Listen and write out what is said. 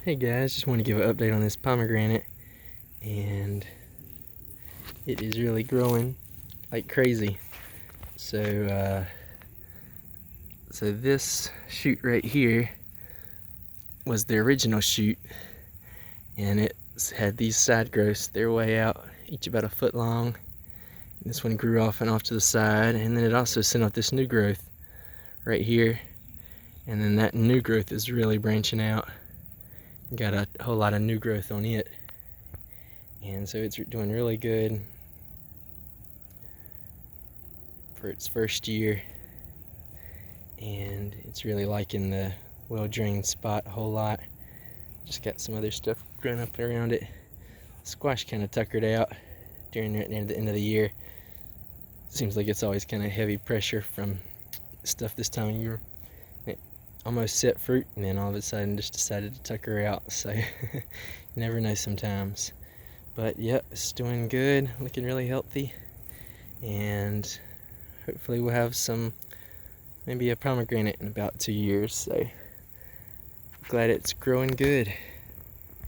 Hey guys, just want to give an update on this pomegranate, and it is really growing like crazy. So this shoot right here was the original shoot, and it had these side growths. They're way out, each about a foot long. This one grew off and off to the side, and then it also sent out this new growth right here, and then that new growth is really branching out. Got a whole lot of new growth on it, and so it's doing really good for its first year, and it's really liking the well-drained spot a whole lot. Just got some other stuff growing up around it. Squash kind of tuckered out during the end of the year. Seems like it's always kind of heavy pressure from stuff this time of year. It almost set fruit, and then all of a sudden just decided to tucker out. So you never know sometimes. But yep, it's doing good, looking really healthy, and hopefully we'll have maybe a pomegranate in about 2 years. So glad it's growing good.